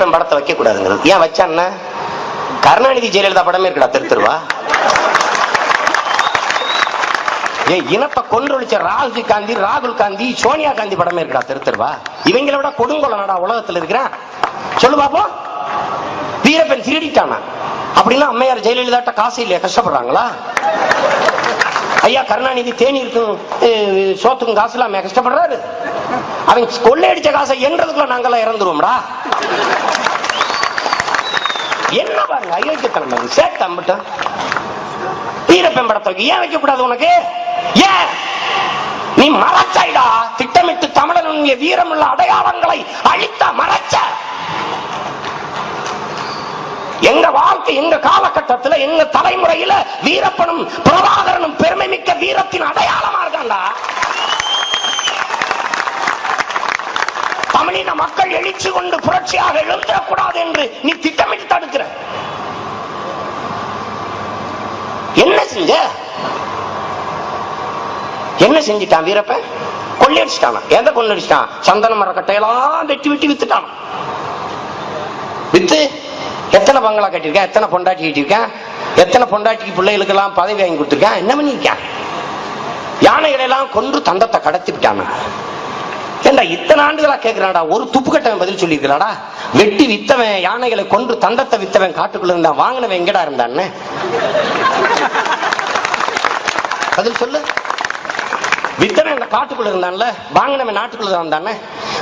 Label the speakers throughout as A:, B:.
A: வீரப்பன் படத்தை வைக்க கூடாதுங்கிறது. ஏன் வச்சான்னா கருணாநிதி ஜெயலலிதா படமே இருக்கா திருத்தருவா? இனத்தை கொன்றொழிச்ச ராகுல் காந்தி சோனியா காந்தி படமே இருக்கா திருத்தருவா? இவங்களை விட கொடுங்கோலனடா உலகத்தில் இருக்கிறான். சொல்லு பாப்போம். வீரப்பன் திருடிட்டானா அப்படின்னா அம்மையார் ஜெயலலிதா காசு இல்லையா, கஷ்டப்படுறாங்களா? ஐயா கருணாநிதி தேநீருக்கும் சோத்துக்கும் காசு இல்லாம கஷ்டப்படுறாரு. அவன் கொள்ளையடிச்ச காசை என்றதுக்குள்ள நாங்கெல்லாம் இறந்துருவோம்டா. என்ன பாருங்க அயோக்கியத்தனம். சேட்டம்பட்டும் வீரப்பன் படத்தை ஏன் வைக்க கூடாது உனக்கு? ஏன் நீ மறைச்சாயிடா? திட்டமிட்டு தமிழனுடைய வீரமுள்ள அடையாளங்களை அழித்த மறைச்ச. எங்க வாழ்க்கை எங்க காலகட்டத்தில் எங்க தலைமுறையில வீரப்பனும் பிரபாகரனும் பெருமை மிக்க வீரத்தின் அடையாளமா இருக்காண்டா. தமிழின மக்கள் எழுச்சி கொண்டு புரட்சியாக எழுந்தக்கூடாது என்று நீ திட்டமிட்டு தடுக்கிற. என்ன செஞ்ச? என்ன செஞ்சிட்டான் வீரப்பன்? கொள்ளையடிச்சிட்டானா? எதை கொள்ளையடிச்சிட்டான்? சந்தன மரக்கட்டையெல்லாம் வெட்டி வெட்டி வித்துட்டான். வித்து எத்தனை பங்களா கட்டிருக்கேன், எத்தனை பொண்டாட்டி கட்டிருக்கேன், எத்தனை பொண்டாட்டிக்கு பிள்ளைகளுக்கு எல்லாம் பதவி வாங்கி கொடுத்திருக்கேன். என்ன பண்ணிருக்கேன்? யானைகளை எல்லாம் கொன்று தந்தத்தை கடத்தி விட்டானா? ஏண்டா இத்தனை ஆண்டுகளா கேட்கிறாடா, ஒரு துப்பு கட்டவன் பதில் சொல்லி இருக்கிறாடா? வெட்டி வித்தவன், யானைகளை கொன்று தந்தத்தை வித்தவன் காட்டுக்குள்ள இருந்தான், வாங்கினவன் எங்கடா இருந்தான்னு பதில் சொல்லு. வித்தவன் அந்த காட்டுக்குள்ள இருந்தான்ல, வாங்கினவன் நாட்டுக்குள்ள இருந்தானே.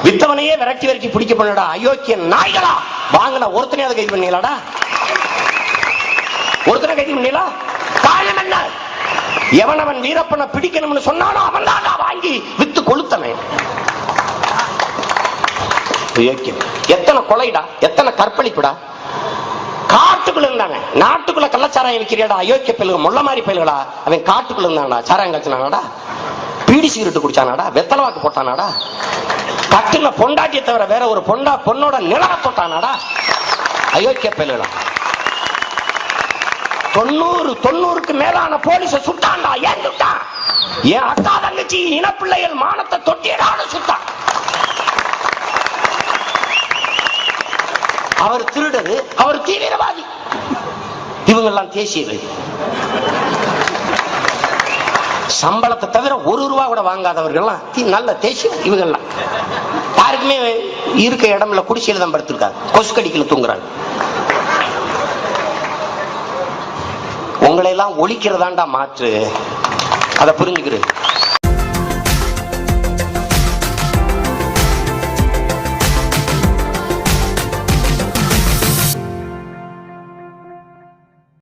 A: வித்தவனையே விரட்டி விரட்டி பிடிக்க பண்ணடா அயோக்கிய நாய்களா. வாங்கின ஒருத்தனையாவது கைது பண்ணீங்களாடா? ஒருத்தனை கைது பண்ணீங்களா? காரணம் என்ன? எவனவன் வீரப்பனை பிடிக்கணும்னு சொன்னானோ அவன் தான் வாங்கி வித்து கொளுத்தவன். எத்தனை கொலைடா, எத்தனை கற்பழிப்புடா. காட்டுக்குள்ள இருந்தாங்க, நாட்டுக்குள்ள கள்ளச்சாராயம் விற்கிறியாடா அயோக்கிய பயில்கள், முள்ள மாதிரி பயில்களா. அவன் காட்டுக்குள்ள இருந்தாங்கடா, சாராயம் காய்ச்சினாங்கடா, பீடி சிகரெட்டு குடிச்சானாடா, வெத்தலை வாக்கு போட்டானாடா, கட்டுன பொண்டாட்டியை தவிர வேற ஒரு பொண்ணோட நிலவை தொட்டானாடா அயோக்கிய பயில்களா. 90க்கு மேலான போலீஸ சுட்டான்டா. ஏன் சுட்டான்? என் அக்கா தங்கச்சி இனப்பிள்ளைகள் மானத்தை தொட்டியடான்னு சுட்டான். அவர் திருடரு, அவர் தீவிரவாதி. இவங்க எல்லாம் தேசியர்கள். சம்பளத்தை தவிர ₹1 கூட வாங்காதவர்கள் நல்ல தேசியம். இவங்கெல்லாம் யாருக்குமே இருக்க இடம்ல குடிசையில தான் படுத்திருக்காரு, கொசு கடிக்கல தூங்குறாங்க. உங்களை எல்லாம் ஒழிக்கிறதாண்டா மாற்று. அதை புரிஞ்சுக்கிறது.